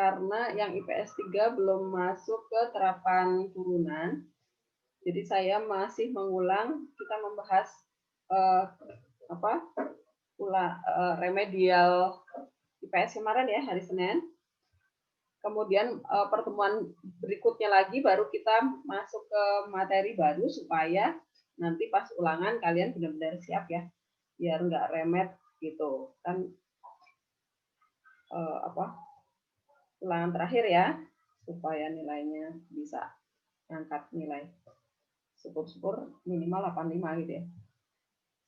karena yang IPS 3 belum masuk ke terapan turunan. Jadi saya masih mengulang, kita membahas remedial IPS kemarin ya, hari Senin. Kemudian pertemuan berikutnya lagi baru kita masuk ke materi baru supaya nanti pas ulangan kalian benar-benar siap ya, biar nggak remet gitu kan. Ulangan terakhir ya, supaya nilainya bisa angkat nilai syukur-syukur minimal 85 gitu ya.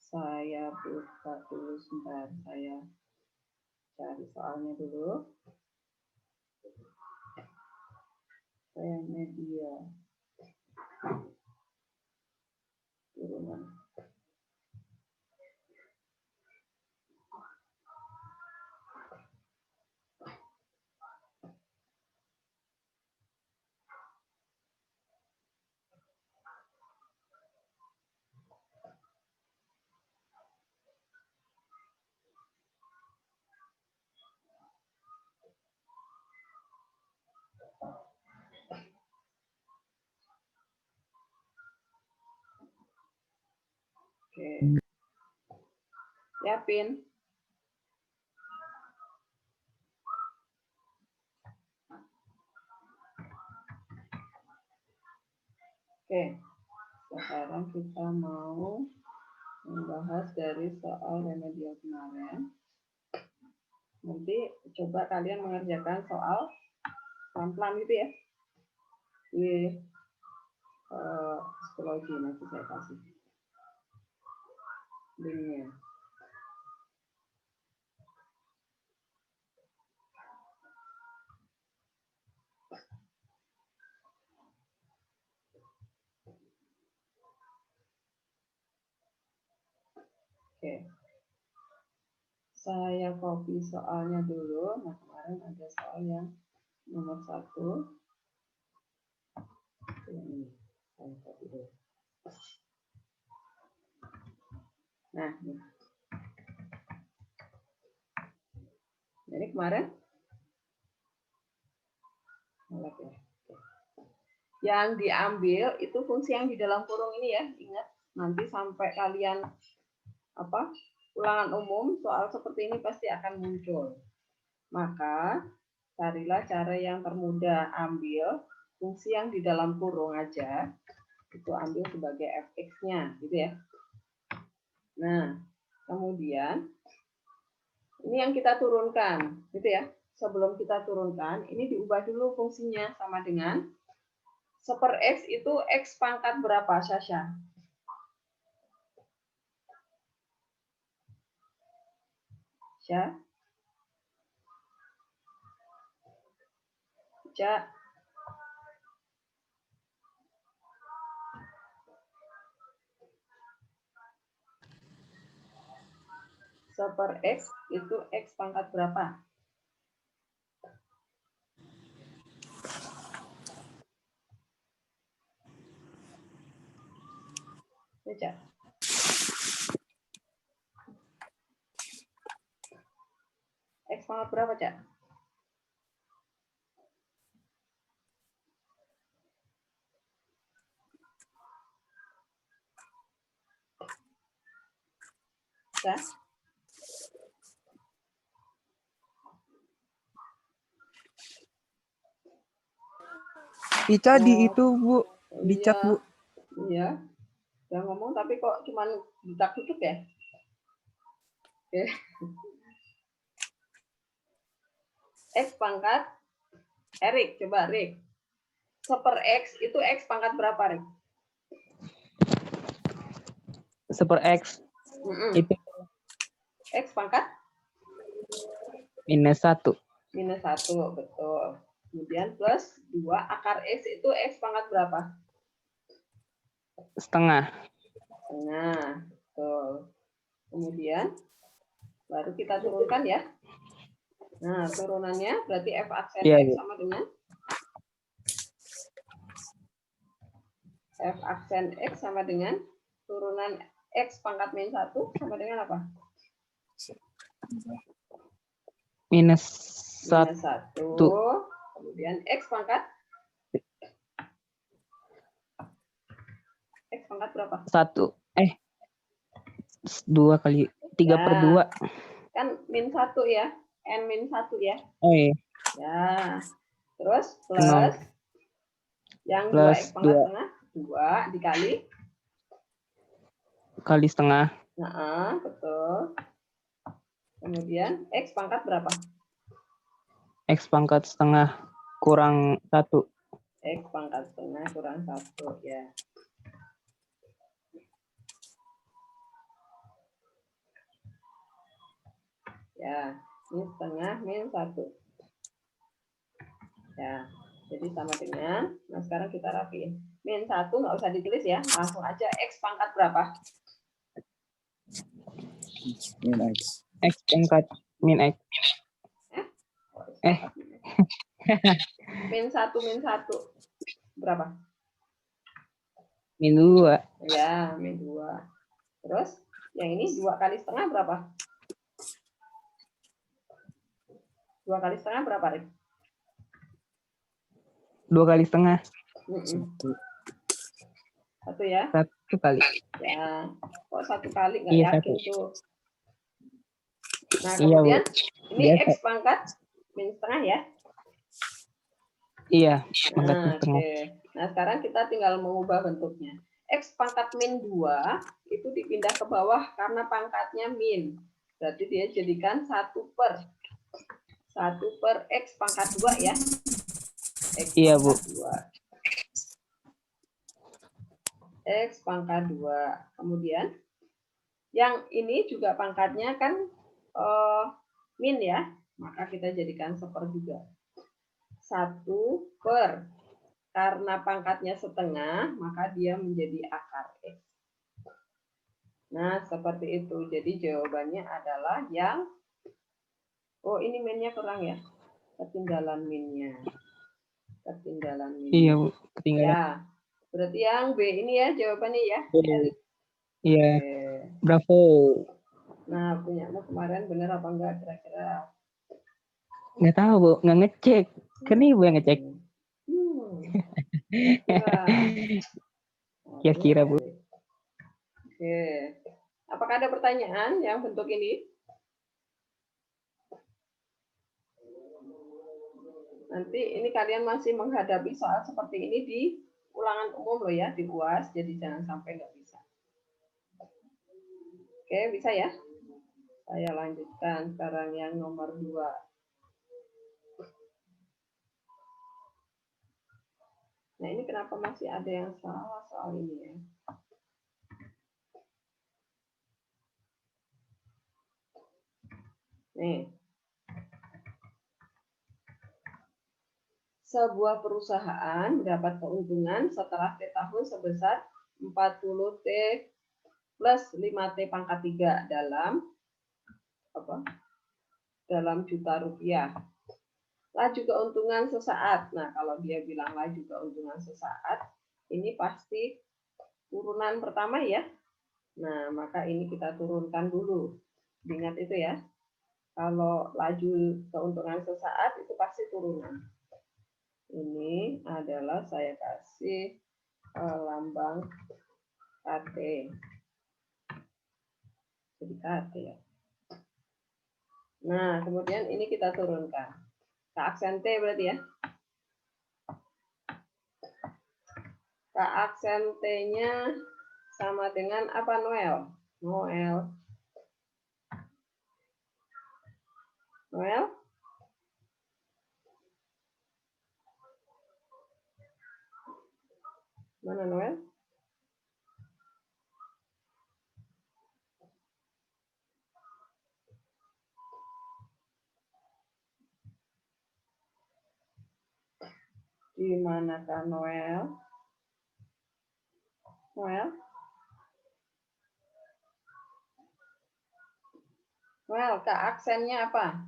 Saya buka dulu sebentar, saya cari soalnya dulu. Saya media turunan. Oke. Ya, Pin. Oke. Sekarang kita mau membahas dari soal remedial kemarin. Nanti coba kalian mengerjakan soal pelan-pelan gitu ya. Di psikologi nanti saya kasih linknya. Oke. Saya copy soalnya dulu. Nah, kemarin ada soal yang nomor 1. Ini saya copy dulu. Nah, ini kemarin yang diambil itu fungsi yang di dalam kurung ini ya. Ingat, nanti sampai kalian ulangan umum soal seperti ini pasti akan muncul. Maka carilah cara yang termudah, ambil fungsi yang di dalam kurung aja, itu ambil sebagai fx-nya gitu ya. Nah, kemudian ini yang kita turunkan gitu ya. Sebelum kita turunkan, ini diubah dulu fungsinya sama dengan 1/x itu x pangkat berapa, Sasha? Ya. Ja. 1/x itu x pangkat berapa? Baca. X pangkat berapa, Cak? Ya. Ica di itu, Bu. Dicat, Bu. Iya. Udah ngomong tapi kok cuman ditak tutup ya? Oke. X pangkat Erik, coba Rik. 1/x itu x pangkat berapa, Rik? 1/x. Itu X pangkat? -1. -1, betul. Kemudian plus 2 akar x itu x pangkat berapa? Setengah. Setengah, betul. Kemudian baru kita turunkan ya. Nah, turunannya berarti f aksen x sama dengan f aksen x sama dengan turunan x pangkat -1 sama dengan apa? -1. minus 1. Kemudian X pangkat. X pangkat berapa? 1. 2 kali 3/2. Kan min 1 ya. N min 1 ya. Oh iya. Ya. Terus plus. 0. Yang Plus 2X pangkat setengah. 2 dikali. Kali setengah. Nah, betul. Kemudian X pangkat berapa? X pangkat setengah kurang 1. X pangkat setengah kurang 1 ya. Ya, min setengah min 1. Ya, jadi sama dengan, nah sekarang kita rapiin. Min 1 nggak usah ditulis ya, langsung aja X pangkat berapa? Min X. X pangkat min X. Min 1 berapa? Min 2. Ya, min 2. Terus yang ini 2 kali setengah berapa? 2 kali setengah berapa, Rik? 2 kali setengah. 1 ya? 1 kali. Ya, kok 1 kali nggak Iya, yakin 1. tuh. Nah, Iya, kemudian Bu. ini Biasa. X pangkat min setengah ya? Iya, pangkat Nah, setengah. oke. Nah, sekarang kita tinggal mengubah bentuknya. X pangkat min 2 itu dipindah ke bawah karena pangkatnya min. Berarti dia jadikan 1/X pangkat 2 ya. X Iya, Bu. pangkat 2. X pangkat 2. Kemudian yang ini juga pangkatnya kan min ya. Maka kita jadikan 1/, juga. 1/, karena pangkatnya setengah, maka dia menjadi akar X. Nah, seperti itu. Jadi jawabannya adalah yang, oh ini minnya kurang ya. Ketinggalan minnya. Ketinggalan minnya. Iya, Bu. Ketinggalan. Ya, berarti yang B ini ya jawabannya ya. Erik. Iya. Oke. Bravo. Nah, punyamu kemarin benar apa enggak kira-kira? Nggak tahu, Bu. Nggak ngecek. Kan Ibu yang ngecek. Kira-kira, Bu. Oke. Apakah ada pertanyaan yang bentuk ini? Nanti ini kalian masih menghadapi soal seperti ini di ulangan umum loh ya, di UAS, jadi jangan sampai nggak bisa. Oke, bisa ya? Saya lanjutkan sekarang yang nomor 2. Nah, ini kenapa masih ada yang salah soal ini ya? Nih. Sebuah perusahaan mendapat keuntungan setelah T tahun sebesar 40T plus 5T pangkat 3 dalam juta rupiah. Laju keuntungan sesaat. Nah, kalau dia bilang laju keuntungan sesaat, ini pasti turunan pertama ya. Nah, maka ini kita turunkan dulu. Ingat itu ya. Kalau laju keuntungan sesaat itu pasti turunan. Ini adalah saya kasih lambang KT. Jadi KT ya. Nah, kemudian ini kita turunkan. K aksen T berarti ya. K aksen T-nya sama dengan apa, Noel? Noel. Noel? Mana Noel? Di manakah Noel? Noel? Noel, K aksennya apa?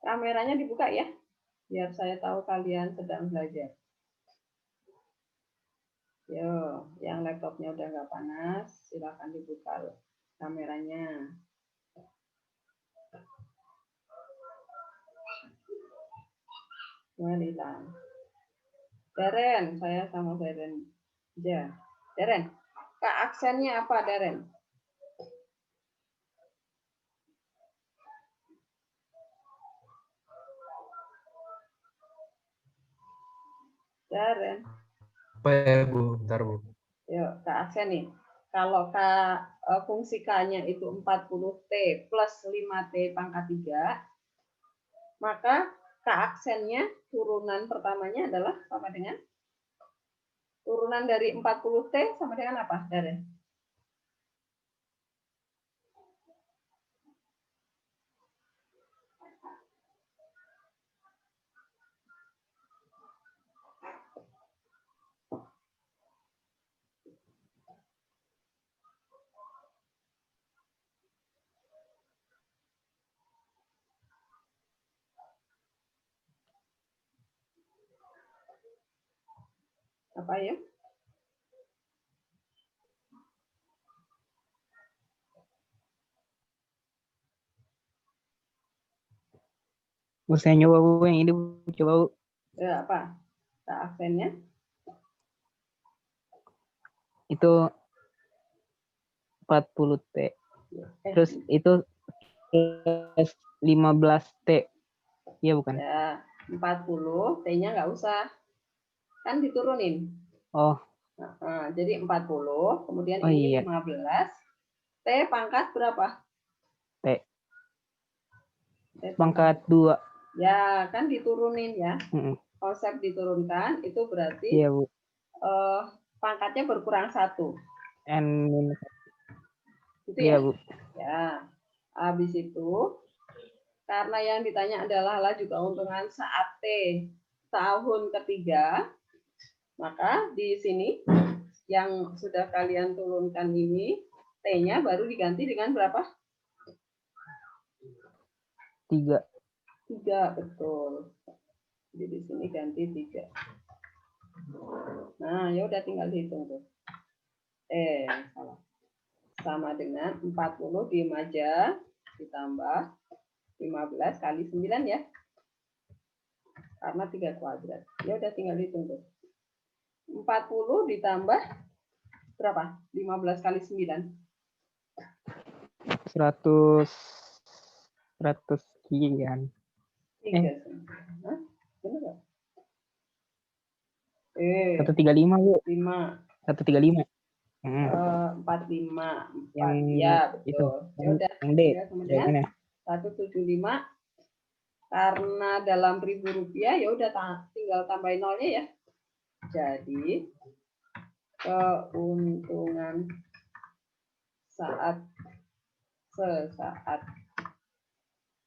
Kameranya dibuka ya. Biar saya tahu kalian sedang belajar. Yo, yang laptopnya udah nggak panas, silakan dibuka kameranya. Wanita. Daren, saya sama Daren. Ya, Daren. Kak, aksennya apa, Daren? Daren. Apa ya, Bu? Bentar, Bu. Yuk, Kak aksen nih. Kalau Kak fungsi K-nya itu 40T plus 5T pangkat 3, maka Kak aksennya turunan pertamanya adalah sama dengan turunan dari 40T sama dengan apa, Daren? Apa ya? Bu, saya nyoba Bu yang ini Bu, coba Bu. Ya, apa? Kak aksennya? Itu 40T. Terus itu plus 15T. Iya bukan? Ya, 40, T-nya nggak usah. Kan diturunin. Oh, Jadi 40, kemudian oh ini iya, 15. T pangkat berapa? T. T Pangkat 2. Ya, kan diturunin ya. Mm-mm. Konsep diturunkan itu berarti Iya Bu. pangkatnya berkurang 1. N minus. Gitu Iya ya? Bu. Ya. Habis itu, karena yang ditanya adalah laju keuntungan saat T tahun ketiga, maka di sini yang sudah kalian turunkan ini, T-nya baru diganti dengan berapa? 3. 3, betul. Jadi di sini ganti 3. Nah, ya udah tinggal dihitung tuh. Salah. Sama dengan 40 diem aja, ditambah 15 kali 9 ya. Karena 3 kuadrat. Ya udah tinggal hitung tuh. 40 ditambah berapa? 15 kali 9. 100 sekian. 3. Hah? Benar nggak? 135 Bu. 5. 135. 45. Yang Ya, itu. betul. Ya udah. Yang D. Sama dengan Jawabannya. 175. Karena dalam ribu rupiah ya udah tinggal tambahin nolnya ya. Jadi keuntungan sesaat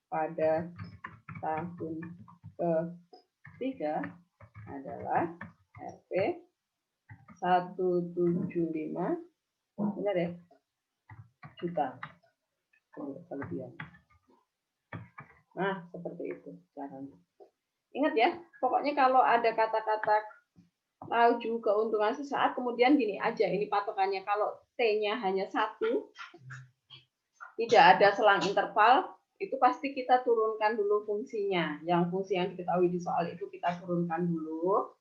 pada tahun ketiga adalah Rp 175, benar ya, juta kelebihan. Nah, seperti itu caranya. Ingat ya, pokoknya kalau ada kata-kata laju keuntungan sesaat, kemudian gini aja, ini patokannya kalau T-nya hanya 1, tidak ada selang interval, itu pasti kita turunkan dulu fungsinya. Yang fungsi yang diketahui di soal itu kita turunkan dulu.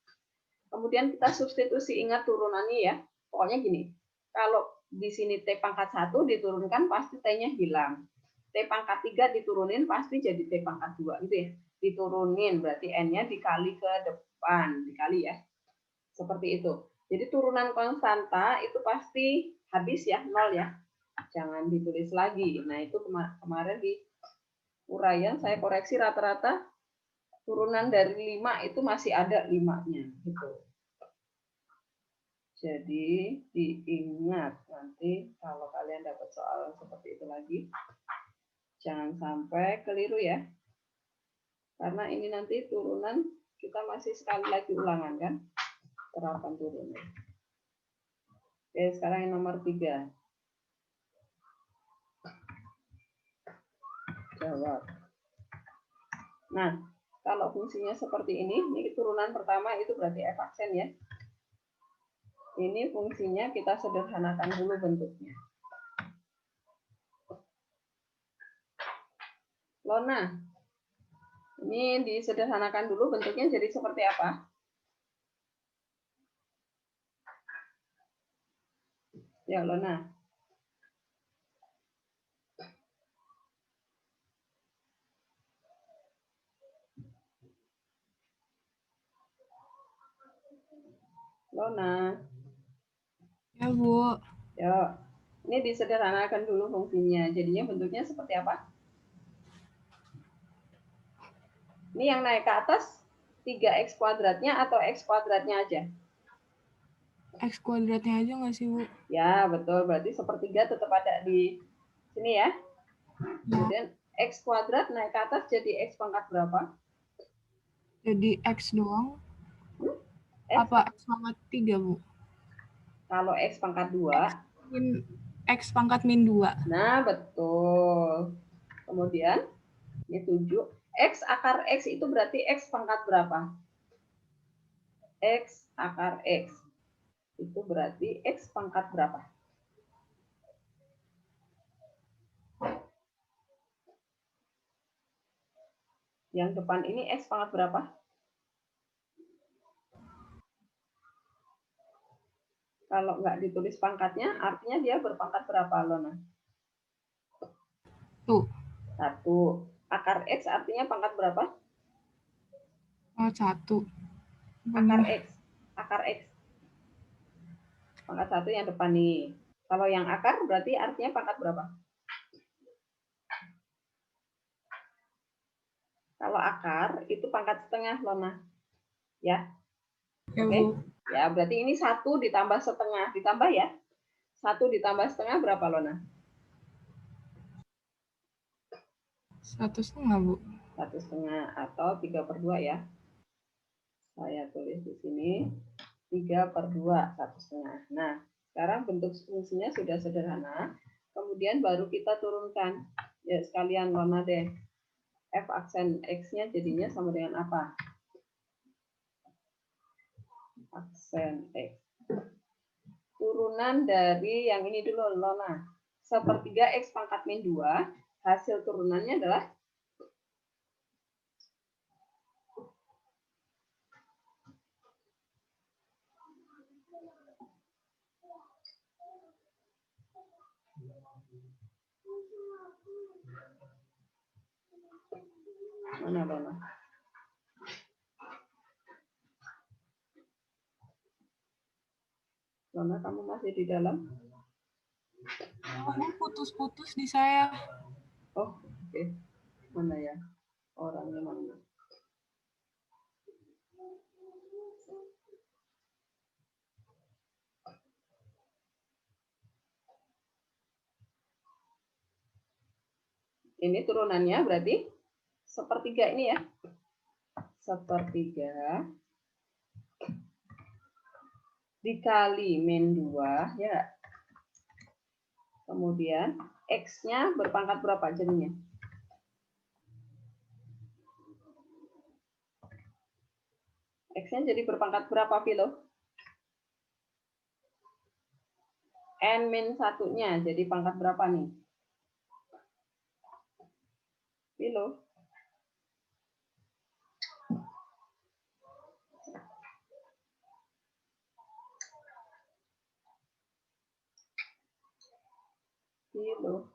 Kemudian kita substitusi, ingat turunannya ya. Pokoknya gini, kalau di sini T pangkat 1 diturunkan pasti T-nya hilang. T pangkat 3 diturunin pasti jadi T pangkat 2 gitu ya. Diturunin berarti N-nya dikali ke depan, dikali ya. Seperti itu. Jadi turunan konstanta itu pasti habis ya, 0 ya. Jangan ditulis lagi. Nah, itu kemarin di uraian saya koreksi rata-rata turunan dari 5 itu masih ada 5-nya gitu. Jadi diingat nanti kalau kalian dapat soal seperti itu lagi, jangan sampai keliru ya. Karena ini nanti turunan kita masih sekali lagi ulangan kan, terapan turunan. Oke, sekarang yang nomor 3. Jawab. Nah, Kalau fungsinya seperti ini turunan pertama itu berarti f aksen ya. Ini fungsinya kita sederhanakan dulu bentuknya. Lona, ini disederhanakan dulu bentuknya jadi seperti apa? Ya, Lona. Lona. Ya, Bu. Ya, ini disederhanakan dulu fungsinya. Jadinya bentuknya seperti apa? Ini yang naik ke atas 3x kuadratnya atau x kuadratnya aja? X kuadratnya aja nggak sih, Bu? Ya, betul. Berarti sepertiga tetap ada di sini ya. Kemudian x kuadrat naik ke atas jadi x pangkat berapa? Jadi X doang. X, Apa X pangkat 3, Bu? kalau x pangkat 2. X pangkat min 2. Nah, betul. Kemudian, ini 7. X akar X itu berarti X pangkat berapa? X akar X. Itu berarti X pangkat berapa? Yang depan ini X pangkat berapa? Kalau nggak ditulis pangkatnya, artinya dia berpangkat berapa, Lona? Tuh. 1. Akar X artinya pangkat berapa? Oh, 1. Akar X. Akar X. Pangkat 1 yang depan nih. Kalau yang akar berarti artinya pangkat berapa? Kalau akar itu pangkat setengah, Lona. Ya. Ya, Oke. Bu. Ya, berarti ini 1 ditambah setengah. Ditambah ya. 1 ditambah setengah berapa, Lona? 1,5, Bu. 1,5 atau 3/2 ya. Saya tulis di sini 3/2, 1,5. Nah, sekarang bentuk fungsinya sudah sederhana. Kemudian baru kita turunkan. Ya, sekalian Lona deh. F aksen X-nya jadinya sama dengan apa? Aksen X. Turunan dari yang ini dulu, Lona. 1/3 X pangkat min 2. Hasil turunannya adalah mana, Lona? Lona, kamu masih di dalam? Oh, putus-putus di saya. Oh, oke. Mana ya? Orangnya mana? Ini turunannya berarti 1/3 ini ya. 1/3 dikali min 2 ya. Kemudian X-nya berpangkat berapa jadinya? X-nya jadi berpangkat berapa, Vilo? N min 1-nya jadi pangkat berapa nih? Vilo? Vilo?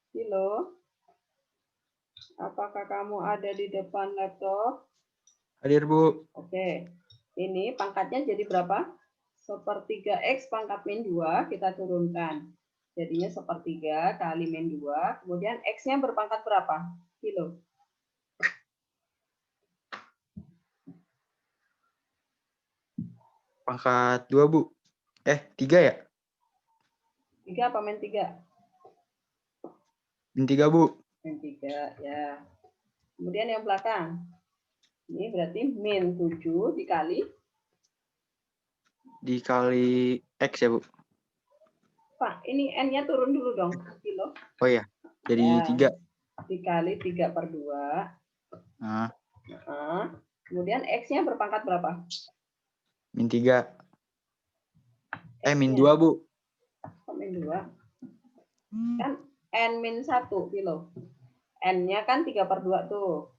Vilo? Apakah kamu ada di depan laptop? Hadir, Bu. Oke. Ini pangkatnya jadi berapa? 1/3 X pangkat min 2 kita turunkan. Jadinya 1/3 kali min 2. Kemudian X-nya berpangkat berapa? Kilo. Pangkat 2, Bu. 3 ya? 3 apa min 3? Min 3, Bu. Min 3, ya. Kemudian yang belakang. Ini berarti min 7 dikali dikali X ya, Bu? Pak, ini N-nya turun dulu dong, kilo. Oh iya, jadi Ya. 3. Dikali 3/2. Nah, Kemudian X-nya berpangkat berapa? min 3. Min X-nya. 2, Bu. Kok min 2? Kan N-1 kilo. N-nya kan 3/2 tuh.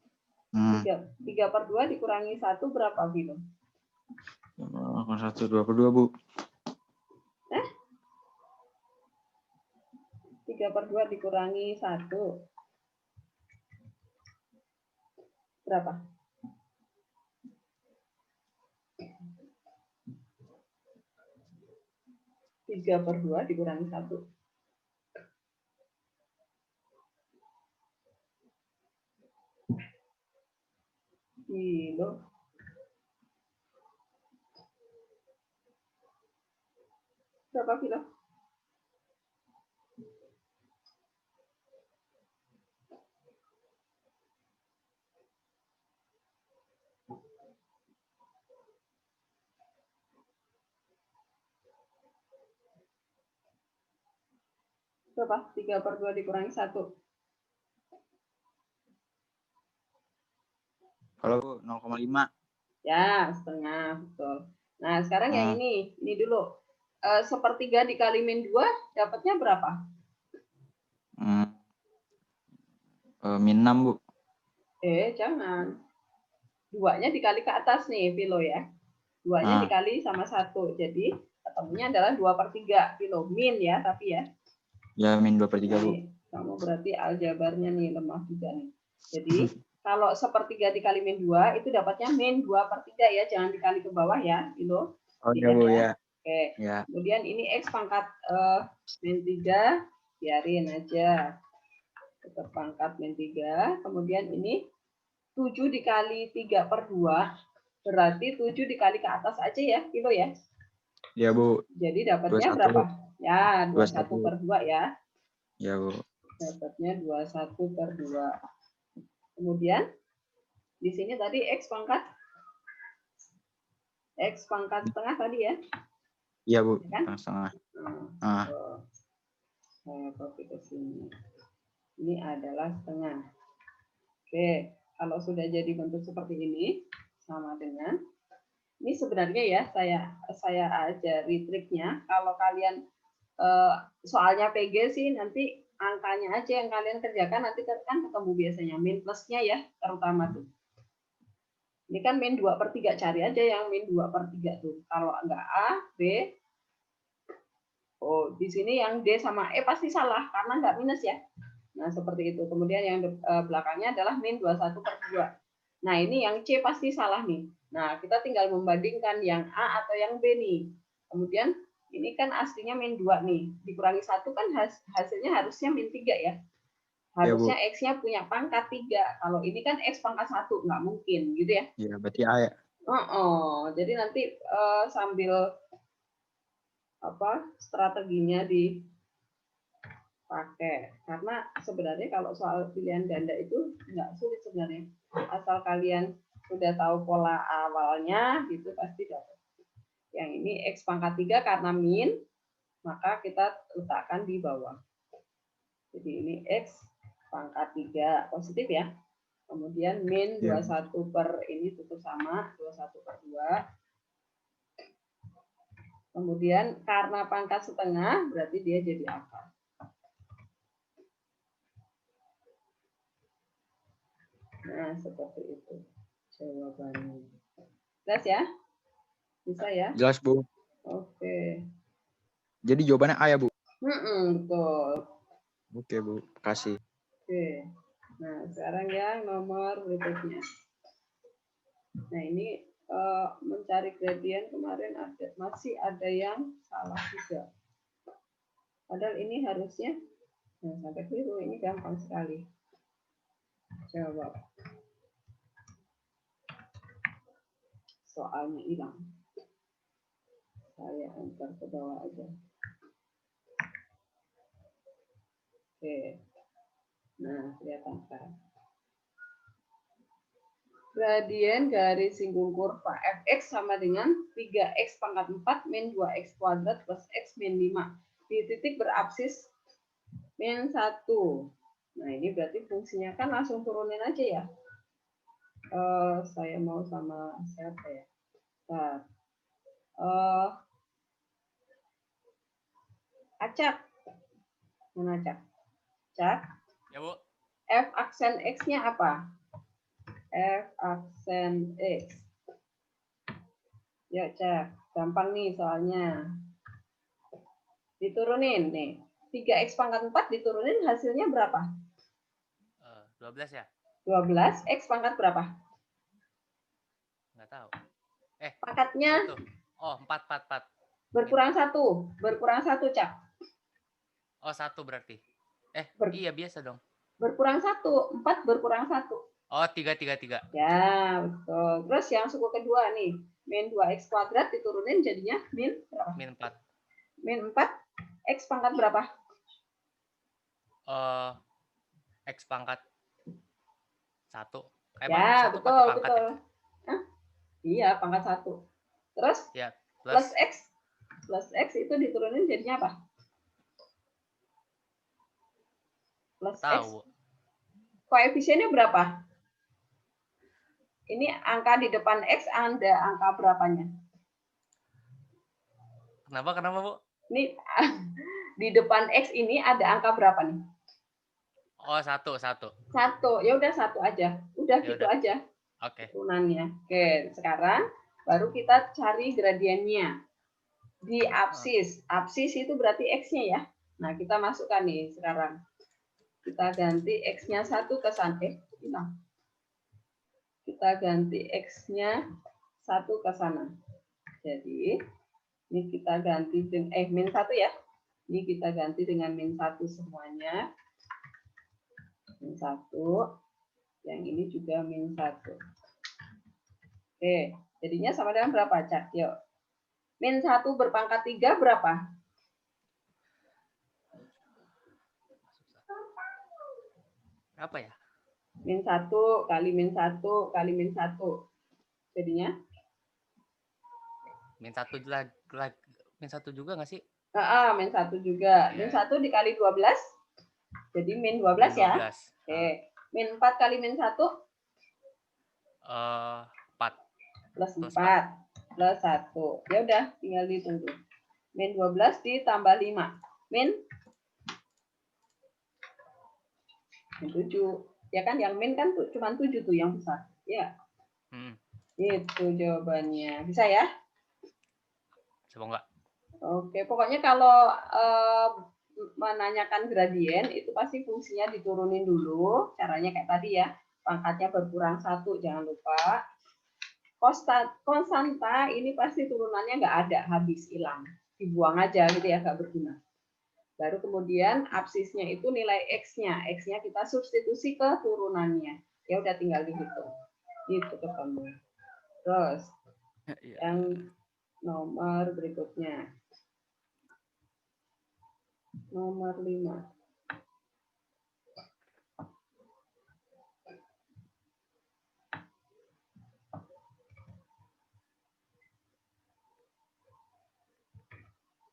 3/2 dikurangi 1 berapa kilo? 1, 2/2, Bu. 3/2 dikurangi 1. Berapa? 3/2 dikurangi 1. Kilo. Berapa kilo? Berapa? 3/2 dikurangi 1. Kalau Bu, 0,5. Ya, setengah, betul. Nah, sekarang yang ini dulu. 1/3 dikali min 2, dapatnya berapa? Min 6, Bu. Jangan. 2-nya dikali ke atas nih, kilo ya. 2-nya dikali sama 1. Jadi, ketemunya adalah 2/3 kilo. Min ya, tapi ya. Ya, min 2/3, Bu. Kamu berarti aljabarnya nih, lemah juga nih. Jadi, kalau 1/3 dikali min 2, itu dapatnya min 2/3 ya. Jangan dikali ke bawah ya, kilo. Oh iya, Bu, ya. Oke. Ya. Kemudian ini X pangkat min 3, biarin aja. Tetap pangkat min 3. Kemudian ini 7 dikali 3/2, berarti 7 dikali ke atas aja ya, kilo ya. Iya, Bu. Jadi dapatnya 21, berapa? Bu. Ya, 21/2 ya. Ya, Bu. Dapatnya 21/2. Kemudian di sini tadi X pangkat setengah tadi ya. Iya, Bu. Ya kan? Setengah. Saya copy ke sini. Ini adalah setengah. Oke, kalau sudah jadi bentuk seperti ini, sama dengan ini sebenarnya ya saya ajari triknya. Kalau kalian soalnya PG sih nanti angkanya aja yang kalian kerjakan, nanti kan ketemu biasanya min plusnya ya, terutama tuh. Ini kan min 2/3, cari aja yang min 2/3 tuh. Kalau enggak A, B, di sini yang D sama E pasti salah karena enggak minus ya. Nah, seperti itu. Kemudian yang belakangnya adalah min 21/2. Nah, ini yang C pasti salah nih. Nah, kita tinggal membandingkan yang A atau yang B nih. Kemudian ini kan aslinya min 2 nih. Dikurangi 1 kan hasilnya harusnya min 3 ya. Harusnya ya, X-nya punya pangkat 3. Kalau ini kan X pangkat 1. Nggak mungkin gitu ya. Iya, berarti A ya. Jadi nanti sambil strateginya dipakai. Karena sebenarnya kalau soal pilihan ganda itu nggak sulit sebenarnya. Asal kalian sudah tahu pola awalnya, gitu pasti dapat. Yang ini X pangkat 3 karena min, maka kita letakkan di bawah. Jadi ini X pangkat 3 positif ya. Kemudian min 21 per ini tutup sama 21/2. Kemudian karena pangkat setengah berarti dia jadi akar. Nah, seperti itu jawabannya. Jelas ya? Bisa ya? Jelas, Bu. Oke. Jadi jawabannya A ya, Bu? Betul. Oke, Bu. Kasih. Oke. Nah, sekarang yang nomor berikutnya. Nah, ini mencari gradien kemarin masih ada yang salah juga. Padahal ini harusnya sampai keliru, ini gampang sekali. Jawab. Soalnya hilang. Saya antar ke bawah aja. Oke. Nah, kelihatan kan. Gradien garis singgung kurva fx sama dengan 3x pangkat 4 min 2x kuadrat plus x min 5 di titik berabsis min 1. Nah, ini berarti fungsinya kan langsung turunin aja ya. Saya mau sama siapa ya? Nah, Acak. Mana Acak? Acak. Ya, Bu. F aksen X-nya apa? F aksen X. Ya, Cak. Gampang nih soalnya. Diturunin nih. 3x pangkat 4 diturunin hasilnya berapa? 12 ya? 12. X pangkat berapa? Nggak tahu. Pangkatnya Itu. Oh, 4. berkurang 1. Berkurang 1, Cak. Oh, 1 berarti. Iya biasa dong. Berkurang 1. 4 berkurang 1. Oh, 3. Ya, betul. Terus yang suku kedua nih. Min 2x kuadrat diturunin jadinya min berapa? Min 4. Min 4. X pangkat berapa? X pangkat 1. Ya, satu betul, pakai pangkat betul. ya? Hah? Iya, pangkat 1. Terus Ya, plus X. Plus X itu diturunin jadinya apa? Plus X. Tahu. Koefisiennya berapa? Ini angka di depan X ada angka berapanya? Kenapa, Bu? Ini di depan X ini ada angka berapa nih? Oh, 1. 1. Ya udah 1 aja. Udah Ya gitu udah. aja. Oke. Turunannya. Oke, sekarang baru kita cari gradiennya. Di absis. Absis itu berarti X-nya ya. Nah, kita masukkan nih sekarang. Kita ganti X-nya 1 ke sana. Hilang. Kita ganti X-nya 1 ke sana. Jadi, ini kita ganti dengan min 1 ya. Ini kita ganti dengan min 1 semuanya. Min 1. Yang ini juga min 1. Oke, jadinya sama dengan berapa, Cak? Yuk. Min 1 berpangkat 3 berapa? Apa ya? Min 1 kali min 1 kali min 1. Jadinya? Min 1 min 1 juga nggak sih? Min 1 juga. Min 1 dikali 12. Jadi min 12 ya. Oke. Min 4 kali min 1? 4. Plus 4. Plus 1. Ya udah, tinggal ditunggu. Min 12 ditambah 5. Min 7. Ya kan, yang min kan cuma 7 tuh yang besar. Ya. Itu jawabannya. Bisa ya? Semoga. Oke, pokoknya kalau menanyakan gradien itu pasti fungsinya diturunin dulu. Caranya kayak tadi ya. Pangkatnya berkurang 1, jangan lupa. Konstanta ini pasti turunannya nggak ada, habis, hilang. Dibuang aja gitu ya, nggak berguna. Baru kemudian absisnya itu nilai X-nya. X-nya kita substitusi ke turunannya. Ya udah tinggal dihitung. Itu ketemu. Terus yang nomor berikutnya. Nomor 5.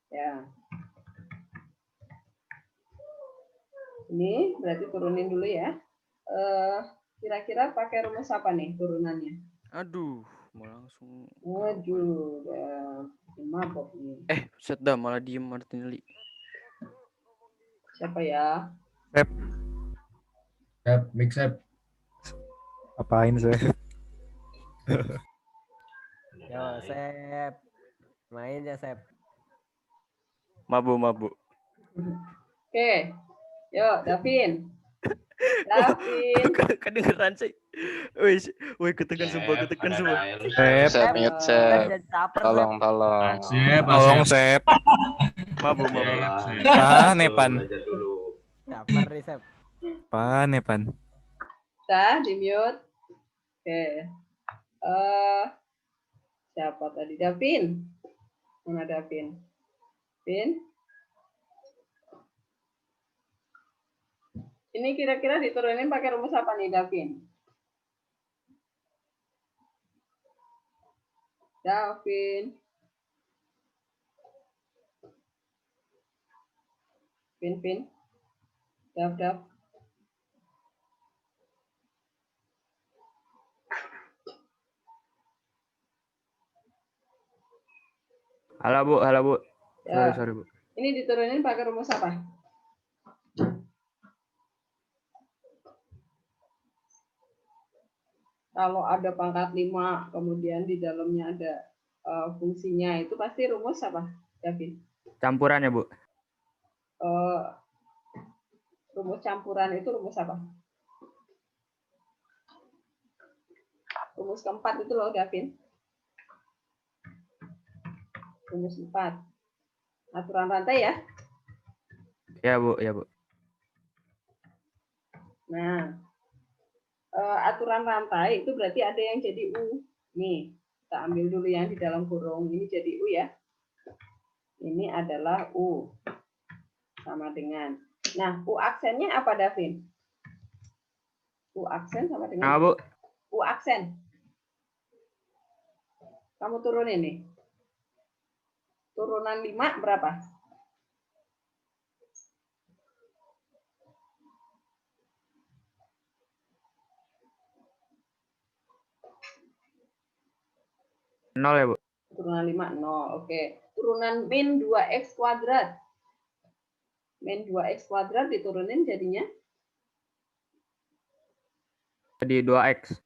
Ya. Ini berarti turunin dulu ya. Kira-kira pakai rumus apa nih turunannya? Aduh, mau langsung. Waduh, udah mabok nih. Set dah malah diem Martinelli. Siapa ya? Big Sep. Apain Sep? Yo, Sep. Main ya, Sep. Mabu. Oke. Yuk, Davin. Davin. Kedengeran sih. Woi, ketekan semua. Sep, Mute Sep. Tolong. tolong Sep. Mabu. Nepan. Caper nih, Sep. Nepan. Dah, di mute. Oke. Siapa tadi? Davin. Mana Davin? Davin. Ini kira-kira diturunin pakai rumus apa nih, Davin? Davin. Vin. Dav. Halo Bu. Ya. Sorry Bu. Ini diturunin pakai rumus apa? Kalau ada pangkat 5, kemudian di dalamnya ada fungsinya, itu pasti rumus apa, Davin? Campurannya Bu. Rumus campuran itu rumus apa? Rumus keempat itu loh, Davin. Rumus 4. Aturan rantai ya? Ya Bu. Nah, aturan rantai itu berarti ada yang jadi U. Nih, kita ambil dulu yang di dalam kurung. Ini jadi U ya. Ini adalah U. Sama dengan. Nah, U aksennya apa, Davin? U aksen sama dengan Bu. U aksen. Kamu turunin nih. Turunan 5 berapa? Nol ya Bu. Turunan 5, 0. Oke. Turunan min 2x kuadrat. Min 2x kuadrat diturunin jadinya? Jadi 2x.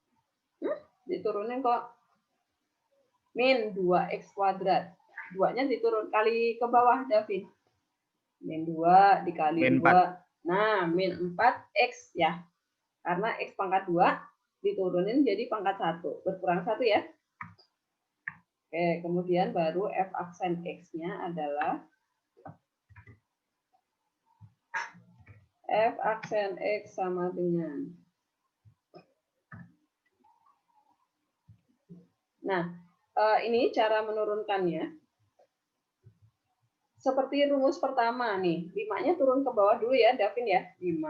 Diturunin kok. Min 2x kuadrat. 2-nya diturun kali ke bawah, Davin. Min 2 dikali Min 2. Nah, min 4x ya. Karena x pangkat 2 diturunin jadi pangkat 1. Berkurang 1 ya. Oke, kemudian baru f aksen x-nya adalah f aksen x sama dengan. Nah, ini cara menurunkannya. Seperti rumus pertama nih, 5-nya turun ke bawah dulu ya, Davin ya. 5.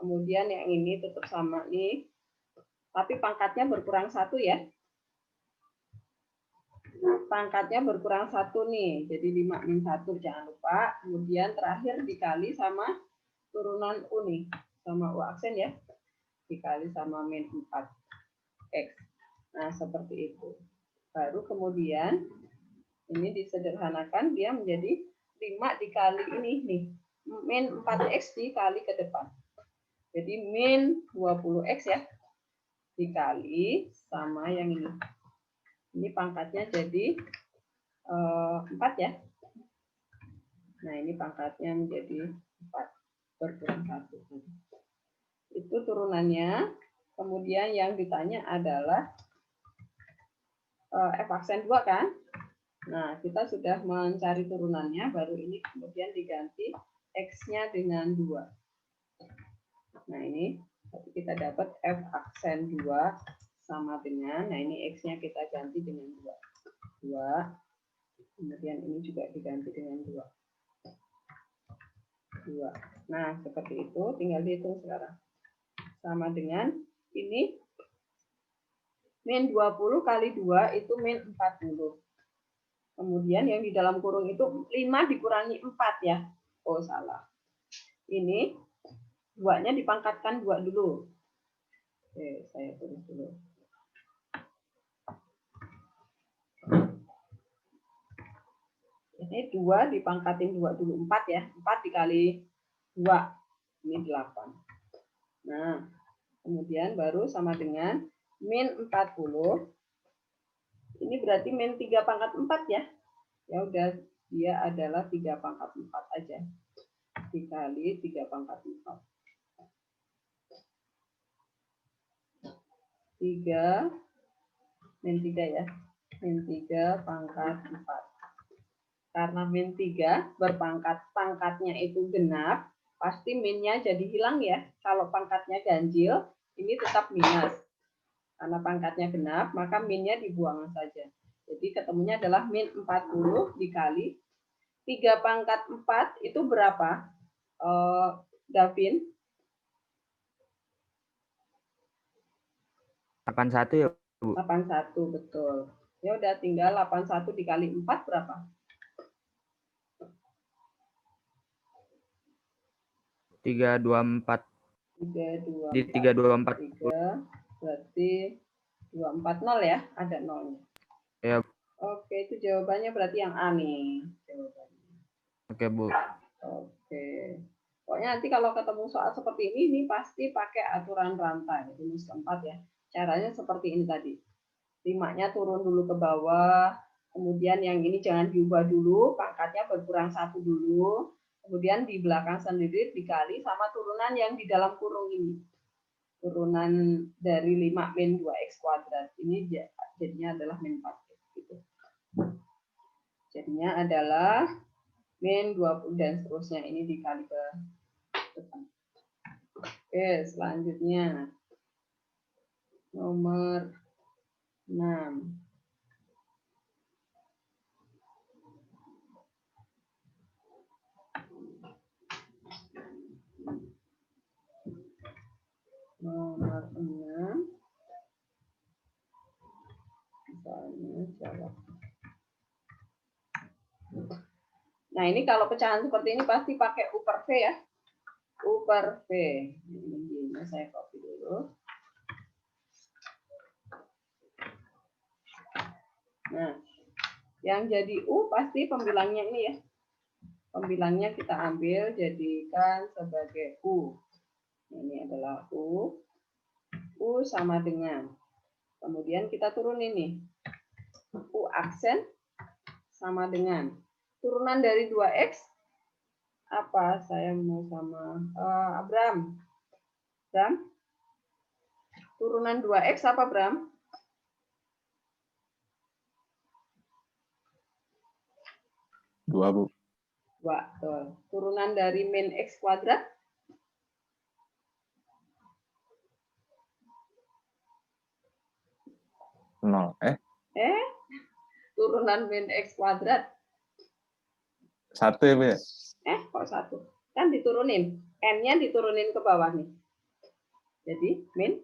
Kemudian yang ini tetap sama nih. Tapi pangkatnya berkurang 1 ya. Pangkatnya berkurang 1 nih. Jadi 5 min 1 jangan lupa. Kemudian terakhir dikali sama turunan U nih. Sama U aksen ya. Dikali sama min 4x. Nah, seperti itu. Baru kemudian ini disederhanakan dia menjadi 5 dikali ini nih. Min 4x dikali ke depan. Jadi min 20x ya. Dikali sama yang ini. Ini pangkatnya jadi 4 ya. Nah, ini pangkatnya menjadi 4. Berkurang 1. Itu turunannya. Kemudian yang ditanya adalah f aksen 2 kan? Nah, kita sudah mencari turunannya, baru ini kemudian diganti x-nya dengan 2. Nah, ini kita dapat f aksen 2 sama dengan, nah ini x-nya kita ganti dengan 2. 2. Kemudian ini juga diganti dengan 2. Nah, seperti itu, tinggal dihitung sekarang. Sama dengan ini, min 20 kali 2 itu min 40. Kemudian yang di dalam kurung itu 5 dikurangi 4 ya. Oh, salah. Ini 2-nya dipangkatkan 2 dulu. Oke, saya tulis dulu. Ini 2 dipangkatin 2 dulu. 4 ya. 4 dikali 2. Ini 8. Nah, kemudian baru sama dengan min 40. Ini berarti min 3 pangkat 4 ya. Ya udah, dia adalah 3 pangkat 4 aja. Dikali 3 pangkat 4. 3 min 3 ya. Min 3 pangkat 4. Karena min 3 berpangkat, pangkatnya itu genap, pasti minnya jadi hilang ya. Kalau pangkatnya ganjil, ini tetap minus. Karena pangkatnya genap, maka minnya dibuang saja. Jadi ketemunya adalah min 40 dikali 3 pangkat 4 itu berapa, Davin? 81 ya Bu. 81, betul. Ya udah tinggal 81 dikali 4 berapa? 324. 324. Di 324. 3 berarti 240 ya, ada nolnya. Ya. Oke, itu jawabannya berarti yang A nih. Jawabannya. Oke, Bu. Oke. Pokoknya nanti kalau ketemu soal seperti ini pasti pakai aturan rantai, rumus keempat ya. Caranya seperti ini tadi. 5-nya turun dulu ke bawah, kemudian yang ini jangan diubah dulu, pangkatnya berkurang 1 dulu, kemudian di belakang sendiri dikali sama turunan yang di dalam kurung ini. Turunan dari 5 min 2x kuadrat ini jadinya adalah min 4x gitu. Jadinya adalah min 20 dan seterusnya ini dikali ke depan. Oke, selanjutnya nomor 6. Nomor 6. Misalnya jawab. Nah, ini kalau pecahan seperti ini pasti pakai U per V ya. U per V. Ini saya copy dulu. Nah, yang jadi U pasti pembilangnya ini ya. Pembilangnya kita ambil jadikan sebagai U. Ini adalah U. U sama dengan. Kemudian kita turunin nih. U aksen sama dengan. Turunan dari 2x apa? Saya mau sama Abram. Bram? Turunan 2x apa, Bram? Dua, Bu. 2. Turunan dari min x kuadrat? Nol. Turunan min x kuadrat? 1 ya, Bu ya? Kok 1? Kan diturunin. N-nya diturunin ke bawah nih. Jadi, min.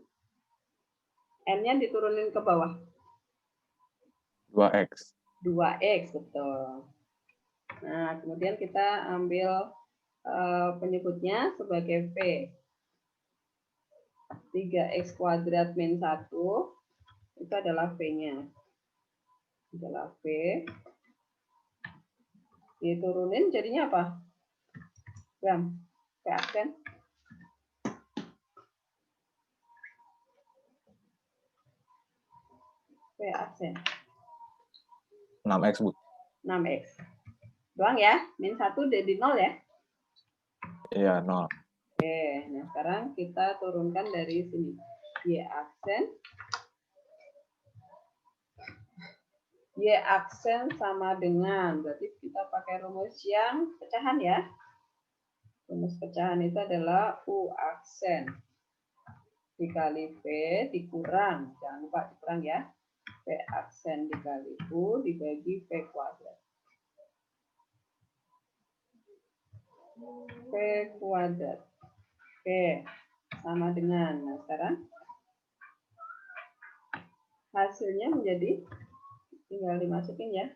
N-nya diturunin ke bawah. 2x. 2x, betul. Nah, kemudian kita ambil penyebutnya sebagai V. 3x kuadrat min 1, itu adalah V-nya. Adalah V. Diturunin jadinya apa? Bram, V aksen. V aksen. 6x, Bu. 6x. Doang ya? Min 1 jadi 0 ya? Iya, 0. Oke, nah sekarang kita turunkan dari sini. Y aksen. Y aksen sama dengan, berarti kita pakai rumus yang pecahan ya. Rumus pecahan itu adalah U aksen dikali V dikurang, jangan lupa dikurang ya. V aksen dikali U dibagi V kuadrat. V kuadrat. Oke, sama dengan, nah sekarang hasilnya menjadi, tinggal dimasukin ya.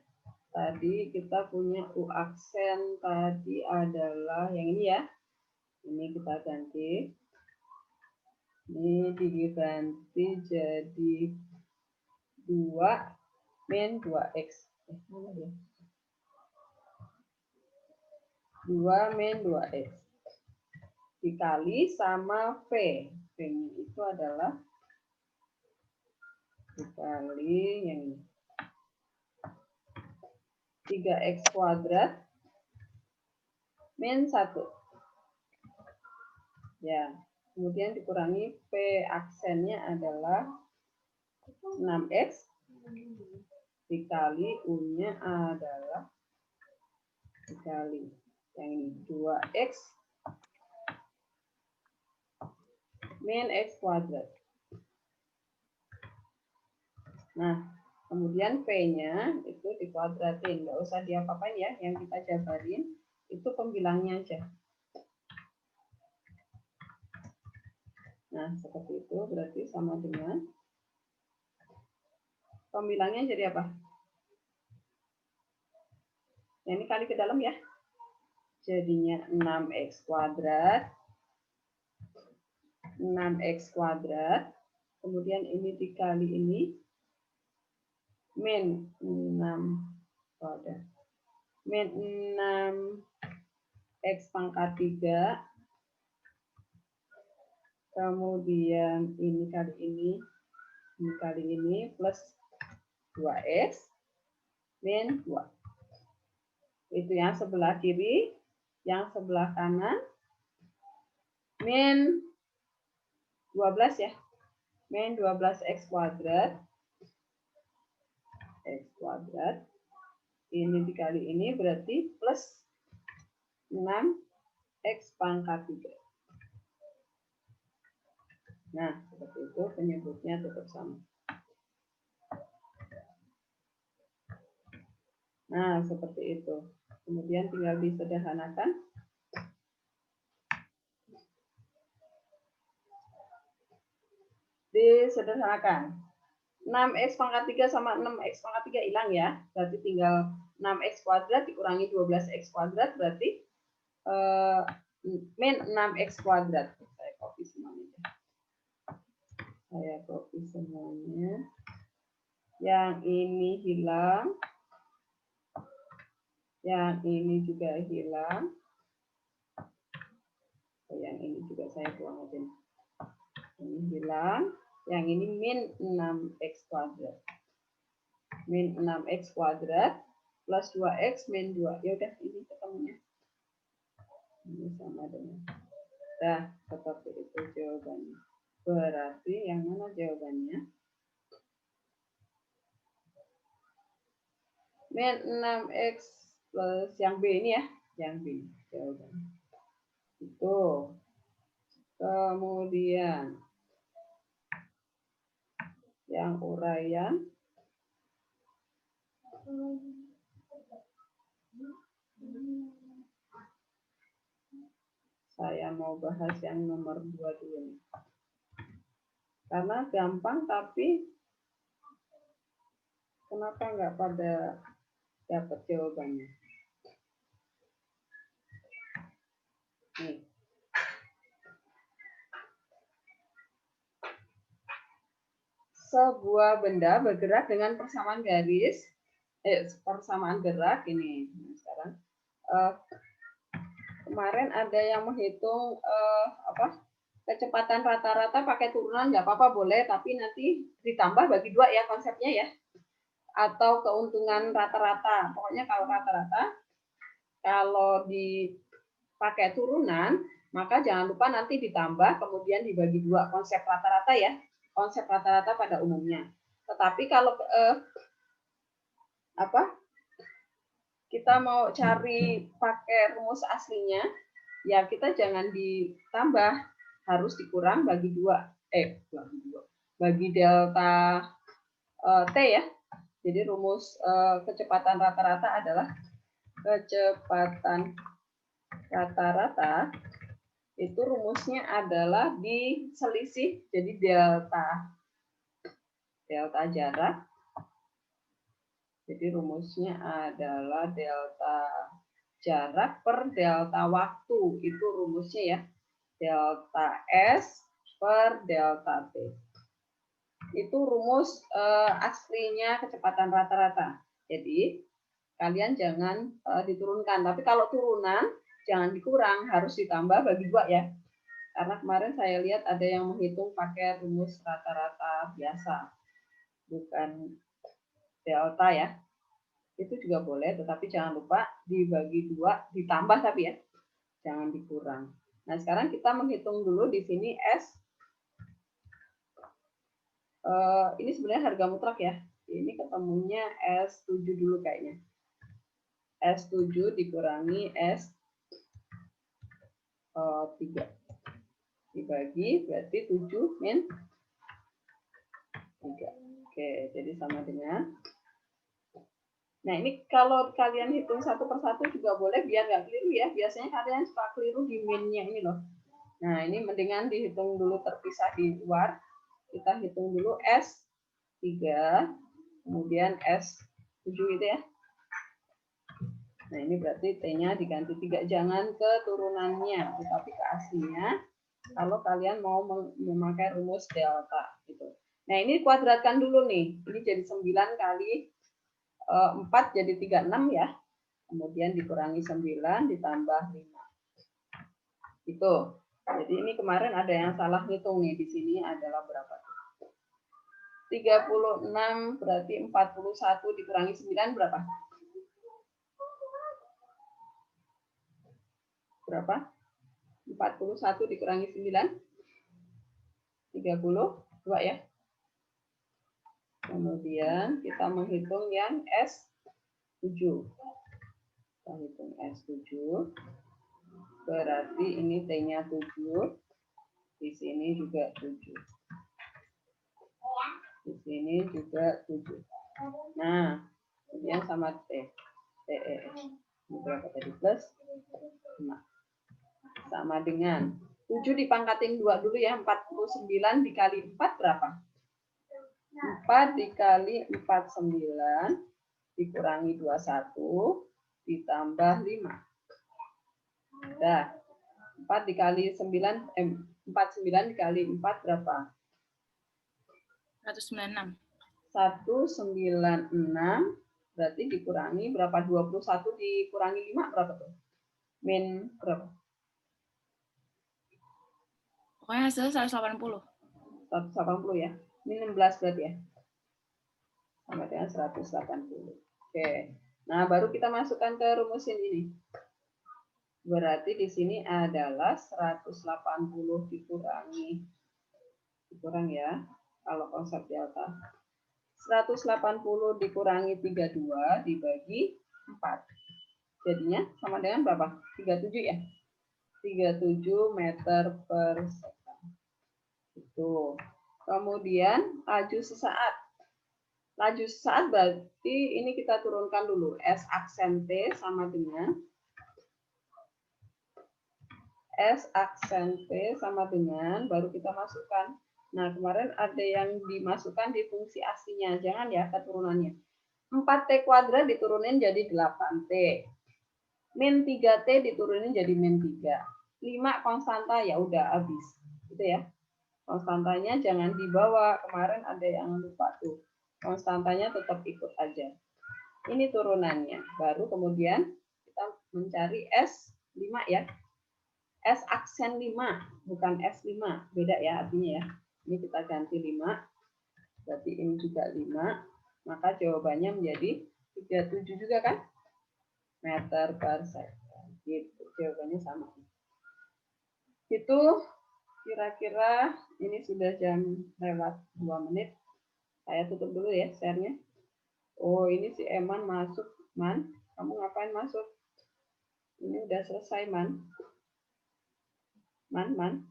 Tadi kita punya U aksen tadi adalah yang ini ya. Ini kita ganti. Ini diganti jadi 2 min 2x. Mana dia? 2 min 2x. Dikali sama V. V-nya itu adalah dikali yang ini. 3x kuadrat min 1. Ya, kemudian dikurangi P aksennya adalah 6x dikali U-nya adalah dikali yang ini 2x min x kuadrat. Nah, kemudian V-nya itu dikuadratin, nggak usah diapa-apain ya, yang kita jabarin itu pembilangnya aja. Nah, seperti itu berarti sama dengan Pembilangnya jadi apa? Nah, ini kali ke dalam ya. Jadinya 6x kuadrat. 6x kuadrat. Kemudian ini dikali ini. Min 6 kuadrat. Min 6x pangkat 3. Kemudian ini kali ini kali ini plus 2x min 2. Itu yang sebelah kiri, yang sebelah kanan min 12 ya. Min 12x kuadrat. X kuadrat. Ini dikali ini berarti plus 6x pangkat 3. Nah, seperti itu penyebutnya tetap sama. Nah, seperti itu. Kemudian tinggal disederhanakan. Disederhanakan. 6x pangkat 3 sama 6x pangkat 3 hilang ya. Berarti tinggal 6x kuadrat dikurangi 12x kuadrat berarti min 6x kuadrat. Saya copy semuanya. Saya copy semuanya. Yang ini hilang. Yang ini juga hilang. Yang ini juga saya buang aja. Ini hilang. Yang ini min 6x kuadrat. Min 6x kuadrat plus 2x min 2. Ya udah, ini ketemunya. Ini sama dengan. Nah, seperti itu jawabannya. Berarti yang mana jawabannya? Min 6x plus yang B ini ya. Yang B jawabannya. Itu. Kemudian yang uraian. Saya mau bahas yang nomor 2 dulu nih. Karena gampang, tapi kenapa nggak pada dapat jawabannya? Nih. Sebuah benda bergerak dengan persamaan garis, persamaan gerak ini. Nah, sekarang kemarin ada yang menghitung kecepatan rata-rata pakai turunan, nggak apa-apa boleh, tapi nanti ditambah bagi 2 ya konsepnya ya. Atau keuntungan rata-rata. Pokoknya kalau rata-rata, kalau dipakai turunan, maka jangan lupa nanti ditambah kemudian dibagi 2 konsep rata-rata ya. Konsep rata-rata pada umumnya. Tetapi kalau kita mau cari pakai rumus aslinya, ya kita jangan ditambah, harus dikurang bagi 2. Bagi delta T ya. Jadi rumus kecepatan rata-rata adalah kecepatan rata-rata itu rumusnya adalah di selisih, jadi delta jarak. Jadi rumusnya adalah delta jarak per delta waktu. Itu rumusnya ya. Delta S per delta T. Itu rumus aslinya kecepatan rata-rata. Jadi kalian jangan diturunkan. Tapi kalau turunan jangan dikurang, harus ditambah bagi 2 ya. Karena kemarin saya lihat ada yang menghitung pakai rumus rata-rata biasa, bukan delta ya. Itu juga boleh, tetapi jangan lupa dibagi 2, ditambah tapi ya, jangan dikurang. Nah sekarang kita menghitung dulu di sini S. Ini sebenarnya harga mutlak ya. Ini ketemunya S7 dulu kayaknya. S7 dikurangi S3. Dibagi berarti 7 min 3. Oke, jadi sama dengan. Nah ini kalau kalian hitung satu persatu juga boleh biar nggak keliru ya. Biasanya kalian suka keliru di minnya ini loh. Nah ini mendingan dihitung dulu terpisah di luar. Kita hitung dulu S3 kemudian S7 itu ya. Nah, ini berarti T-nya diganti 3. Jangan ke turunannya, tetapi ke aslinya. Kalau kalian mau memakai rumus delta. Gitu. Nah, ini kuadratkan dulu nih. Ini jadi 9 kali 4 jadi 36 ya. Kemudian dikurangi 9 ditambah 5. Itu. Jadi ini kemarin ada yang salah ngitung nih. Di sini adalah berapa? 36 berarti 41 dikurangi 9 berapa? Berapa? 41 dikurangi 9? 32 ya. Kemudian kita menghitung yang S7. Kita hitung S7. Berarti ini T-nya 7. Di sini juga 7. Di sini juga 7. Nah, kemudian sama T. TE. Ini berapa tadi? Plus 5. Sama dengan 7 dipangkatin 2 dulu ya. 49 dikali 4 berapa? 4 dikali 49 dikurangi 21 ditambah 5. Dah. 4 dikali 9, 49 dikali 4 berapa? 196. 196 berarti dikurangi berapa? 21 dikurangi 5 berapa tuh? Min berapa? Pokoknya hasilnya 180. 180 ya. Min 16 berarti ya. Sama dengan 180. Oke. Nah, baru kita masukkan ke rumusin ini. Berarti di sini adalah 180 dikurangi ya, kalau konsep delta. 180 dikurangi 32 dibagi 4. Jadinya sama dengan berapa? 37 ya? 37 meter per second. Itu. Kemudian laju sesaat. Laju sesaat berarti ini kita turunkan dulu. S aksen T sama dengan baru kita masukkan. Nah, kemarin ada yang dimasukkan di fungsi aslinya. Jangan ya keturunannya. 4T kuadrat diturunin jadi 8T. Min 3T diturunin jadi min 3. 5 konstanta ya udah habis. Gitu ya. Konstantanya jangan dibawa. Kemarin ada yang lupa tuh. Konstantanya tetap ikut aja. Ini turunannya. Baru kemudian kita mencari S5 ya. S aksen 5, bukan S5. Beda ya artinya ya. Ini kita ganti 5. Berarti ini juga 5. Maka jawabannya menjadi 37 juga kan? Meter per second. Gitu. Jawabannya sama. Itu kira-kira ini sudah jam lewat 2 menit. Saya tutup dulu ya share-nya. Oh, ini si Eman masuk. Man, kamu ngapain masuk? Ini udah selesai, Man. Man.